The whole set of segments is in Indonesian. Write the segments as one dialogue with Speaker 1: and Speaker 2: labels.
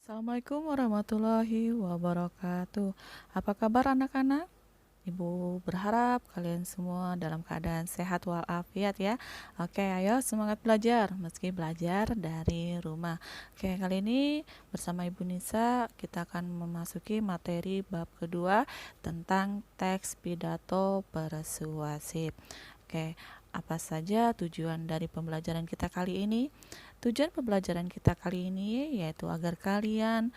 Speaker 1: Assalamualaikum warahmatullahi wabarakatuh. Apa kabar anak-anak? Ibu berharap kalian semua dalam keadaan sehat walafiat ya. Oke, ayo semangat belajar meski belajar dari rumah. Oke, kali ini bersama Ibu Nisa kita akan memasuki materi bab kedua tentang teks pidato persuasif. Oke, apa saja tujuan dari pembelajaran kita kali ini? Tujuan pembelajaran kita kali ini yaitu agar kalian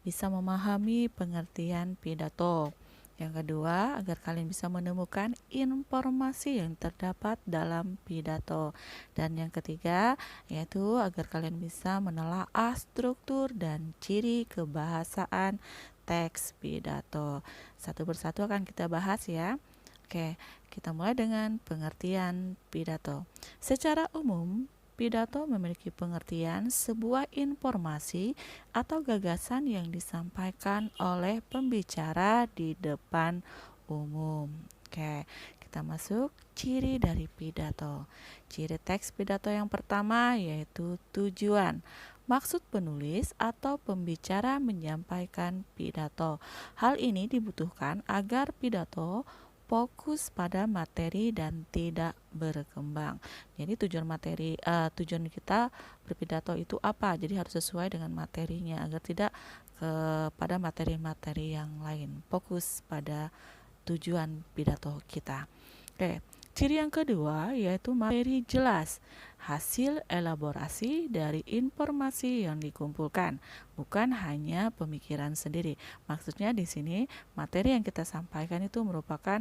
Speaker 1: bisa memahami pengertian pidato. Yang kedua, agar kalian bisa menemukan informasi yang terdapat dalam pidato. Dan yang ketiga, yaitu agar kalian bisa menelaah struktur dan ciri kebahasaan teks pidato. Satu persatu akan kita bahas ya. Oke, kita mulai dengan pengertian pidato. Secara umum, pidato memiliki pengertian sebuah informasi atau gagasan yang disampaikan oleh pembicara di depan umum. Oke, kita masuk ciri dari pidato. Ciri teks pidato yang pertama yaitu tujuan. Maksud penulis atau pembicara menyampaikan pidato. Hal ini dibutuhkan agar pidato fokus pada materi dan tidak berkembang. Jadi tujuan kita berpidato itu apa? Jadi harus sesuai dengan materinya agar tidak kepada materi-materi yang lain. Fokus pada tujuan pidato kita. Oke, ciri yang kedua yaitu materi jelas, hasil elaborasi dari informasi yang dikumpulkan, bukan hanya pemikiran sendiri. Maksudnya di sini materi yang kita sampaikan itu merupakan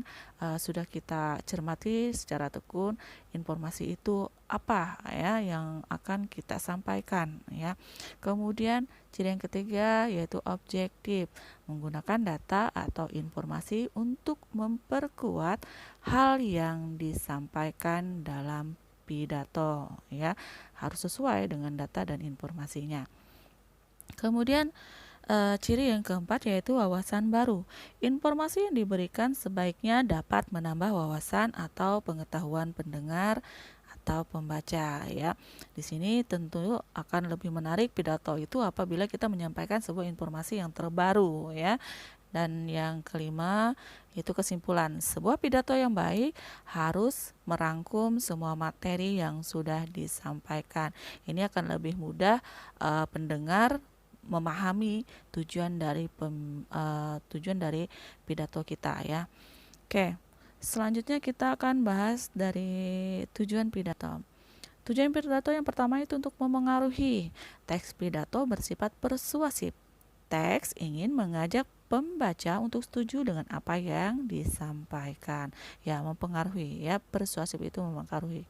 Speaker 1: sudah kita cermati secara tekun informasi itu apa ya yang akan kita sampaikan ya. Kemudian ciri yang ketiga yaitu objektif, menggunakan data atau informasi untuk memperkuat hal yang disampaikan dalam pidato ya, harus sesuai dengan data dan informasinya. Kemudian ciri yang keempat yaitu wawasan baru. Informasi yang diberikan sebaiknya dapat menambah wawasan atau pengetahuan pendengar atau pembaca ya. Di sini tentu akan lebih menarik pidato itu apabila kita menyampaikan sebuah informasi yang terbaru ya. Dan yang kelima itu kesimpulan. Sebuah pidato yang baik harus merangkum semua materi yang sudah disampaikan. Ini akan lebih mudah pendengar memahami tujuan dari pidato kita ya. Oke, selanjutnya kita akan bahas dari tujuan pidato. Tujuan pidato yang pertama itu untuk memengaruhi. Teks pidato bersifat persuasif. Teks ingin mengajak pembaca untuk setuju dengan apa yang disampaikan. Ya, mempengaruhi ya, persuasif itu mempengaruhi.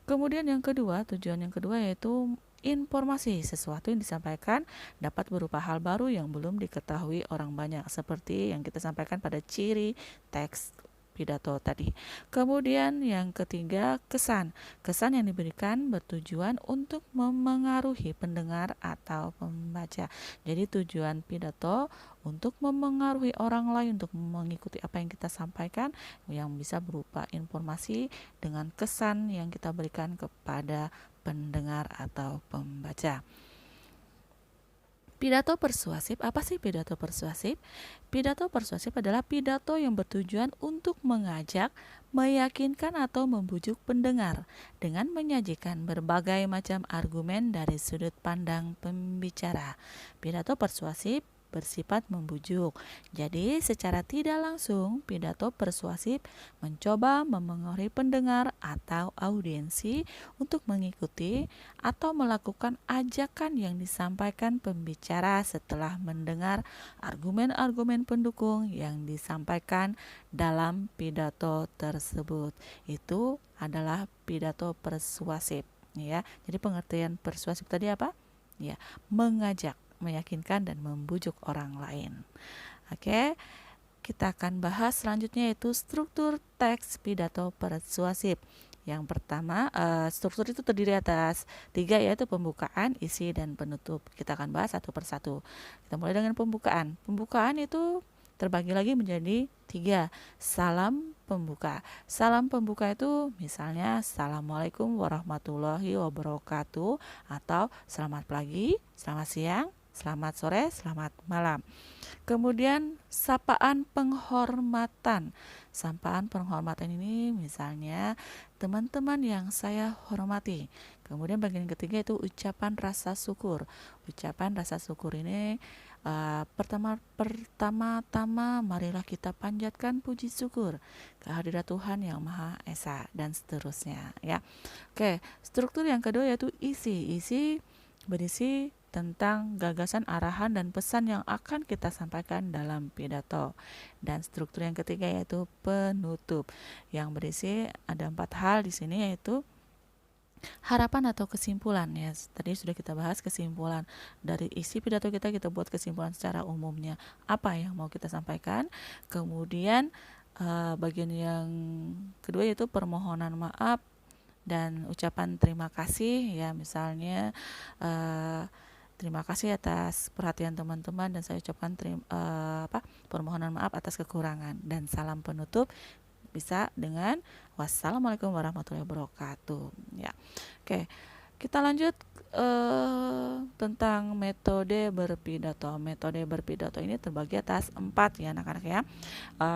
Speaker 1: Kemudian yang kedua, tujuan yang kedua yaitu informasi. Sesuatu yang disampaikan dapat berupa hal baru yang belum diketahui orang banyak, seperti yang kita sampaikan pada ciri teks pidato tadi. Kemudian yang ketiga, kesan. Kesan yang diberikan bertujuan untuk memengaruhi pendengar atau pembaca. Jadi tujuan pidato untuk memengaruhi orang lain untuk mengikuti apa yang kita sampaikan yang bisa berupa informasi dengan kesan yang kita berikan kepada pendengar atau pembaca. Pidato persuasif, apa sih pidato persuasif? Pidato persuasif adalah pidato yang bertujuan untuk mengajak, meyakinkan atau membujuk pendengar dengan menyajikan berbagai macam argumen dari sudut pandang pembicara. Pidato persuasif bersifat membujuk. Jadi, secara tidak langsung, pidato persuasif mencoba memengaruhi pendengar atau audiensi untuk mengikuti atau melakukan ajakan yang disampaikan pembicara setelah mendengar argumen-argumen pendukung yang disampaikan dalam pidato tersebut. Itu adalah pidato persuasif ya. Jadi pengertian persuasif tadi apa? Ya, mengajak, meyakinkan dan membujuk orang lain. Oke, kita akan bahas selanjutnya yaitu struktur teks pidato persuasif. Yang pertama, struktur itu terdiri atas 3 yaitu pembukaan, isi, dan penutup. Kita akan bahas satu persatu. Kita mulai dengan pembukaan. Pembukaan itu terbagi lagi menjadi 3. Salam pembuka. Salam pembuka itu misalnya Assalamualaikum warahmatullahi wabarakatuh atau selamat pagi, selamat siang, selamat sore, selamat malam. Kemudian sapaan penghormatan. Sapaan penghormatan ini misalnya teman-teman yang saya hormati. Kemudian bagian ketiga itu ucapan rasa syukur. Ucapan rasa syukur ini pertama-tama marilah kita panjatkan puji syukur kehadirat Tuhan yang Maha Esa dan seterusnya ya. Oke, struktur yang kedua yaitu isi. Isi berisi tentang gagasan, arahan, dan pesan yang akan kita sampaikan dalam pidato. Dan struktur yang ketiga yaitu penutup, yang berisi ada 4 hal di sini, yaitu harapan atau kesimpulan ya. Tadi sudah kita bahas kesimpulan dari isi pidato kita buat kesimpulan secara umumnya apa yang mau kita sampaikan. Kemudian bagian yang kedua yaitu permohonan maaf dan ucapan terima kasih ya, misalnya terima kasih atas perhatian teman-teman dan saya ucapkan permohonan maaf atas kekurangan, dan salam penutup bisa dengan wassalamualaikum warahmatullahi wabarakatuh ya. Oke, kita lanjut tentang metode berpidato. Metode berpidato ini terbagi atas 4 ya anak-anak ya.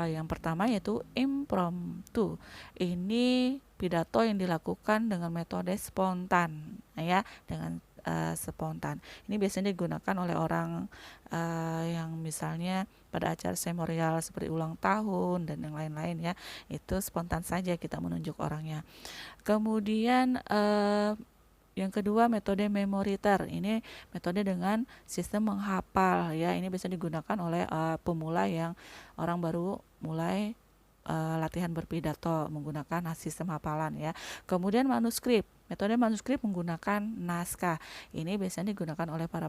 Speaker 1: Yang pertama yaitu impromptu. Ini pidato yang dilakukan dengan metode spontan ya, dengan spontan. Ini biasanya digunakan oleh orang yang misalnya pada acara seremonial seperti ulang tahun dan yang lain-lain ya. Itu spontan saja kita menunjuk orangnya. Kemudian yang kedua metode memoriter. Ini metode dengan sistem menghafal ya. Ini biasa digunakan oleh pemula yang orang baru mulai latihan berpidato menggunakan sistem hafalan ya. Kemudian manuskrip. Metode manuskrip menggunakan naskah. Ini biasanya digunakan oleh para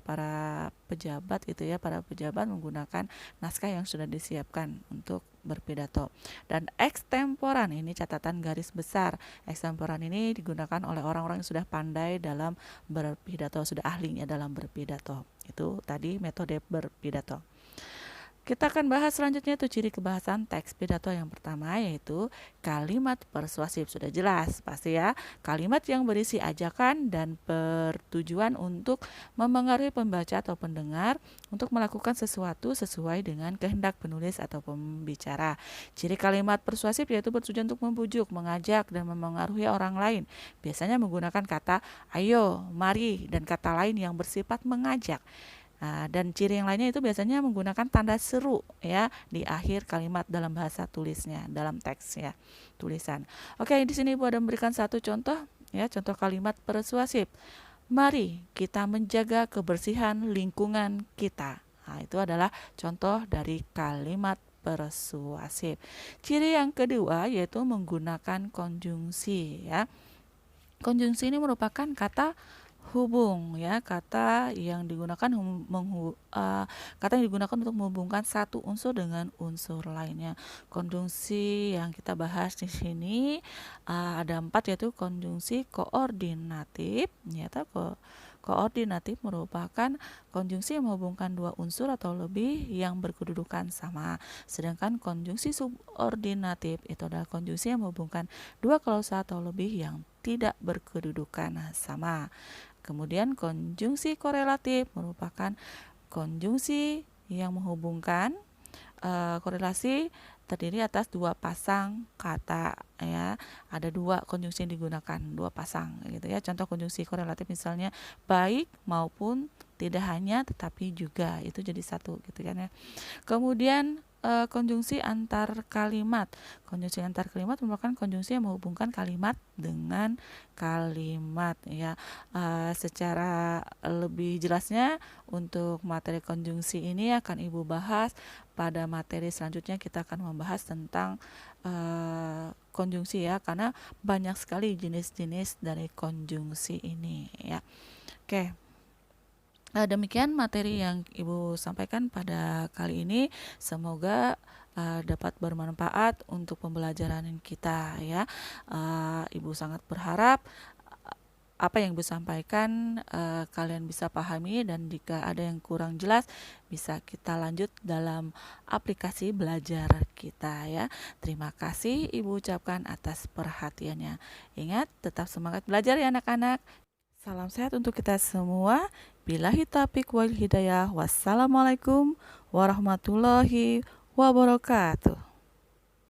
Speaker 1: pejabat itu ya. Para pejabat menggunakan naskah yang sudah disiapkan untuk berpidato. Dan ekstemporan, ini catatan garis besar. Ekstemporan ini digunakan oleh orang-orang yang sudah pandai dalam berpidato, sudah ahlinya dalam berpidato. Itu tadi metode berpidato. Kita akan bahas selanjutnya tuh ciri kebahasan teks pidato. Yang pertama yaitu kalimat persuasif. Sudah jelas pasti ya, kalimat yang berisi ajakan dan bertujuan untuk memengaruhi pembaca atau pendengar untuk melakukan sesuatu sesuai dengan kehendak penulis atau pembicara. Ciri kalimat persuasif yaitu bertujuan untuk membujuk, mengajak, dan memengaruhi orang lain. Biasanya menggunakan kata ayo, mari, dan kata lain yang bersifat mengajak. Dan ciri yang lainnya itu biasanya menggunakan tanda seru ya di akhir kalimat dalam bahasa tulisnya, dalam teks ya, tulisan. Oke, di sini Ibu ada memberikan satu contoh ya, contoh kalimat persuasif. Mari kita menjaga kebersihan lingkungan kita. Nah, itu adalah contoh dari kalimat persuasif. Ciri yang kedua yaitu menggunakan konjungsi ya. Konjungsi ini merupakan kata hubung ya, kata yang digunakan untuk menghubungkan satu unsur dengan unsur lainnya. Konjungsi yang kita bahas di sini ada 4, yaitu konjungsi koordinatif ya. Koordinatif merupakan konjungsi yang menghubungkan 2 unsur atau lebih yang berkedudukan sama. Sedangkan konjungsi subordinatif itu adalah konjungsi yang menghubungkan 2 klausa atau lebih yang tidak berkedudukan sama. Kemudian konjungsi korelatif merupakan konjungsi yang menghubungkan korelasi terdiri atas 2 pasang kata ya. Ada 2 konjungsi yang digunakan, 2 pasang gitu ya. Contoh konjungsi korelatif misalnya baik maupun, tidak hanya tetapi juga, itu jadi satu gitu kan ya. Kemudian konjungsi antar kalimat. Konjungsi antar kalimat merupakan konjungsi yang menghubungkan kalimat dengan kalimat ya. Secara lebih jelasnya untuk materi konjungsi ini akan Ibu bahas pada materi selanjutnya. Kita akan membahas tentang konjungsi ya, karena banyak sekali jenis-jenis dari konjungsi ini ya. Oke. Demikian materi yang Ibu sampaikan pada kali ini. Semoga dapat bermanfaat untuk pembelajaran kita ya. Ibu sangat berharap apa yang Ibu sampaikan kalian bisa pahami, dan jika ada yang kurang jelas bisa kita lanjut dalam aplikasi belajar kita ya. Terima kasih Ibu ucapkan atas perhatiannya. Ingat, tetap semangat belajar ya anak-anak. Salam sehat untuk kita semua. Billahi taufiq wal hidayah. Wassalamualaikum warahmatullahi wabarakatuh.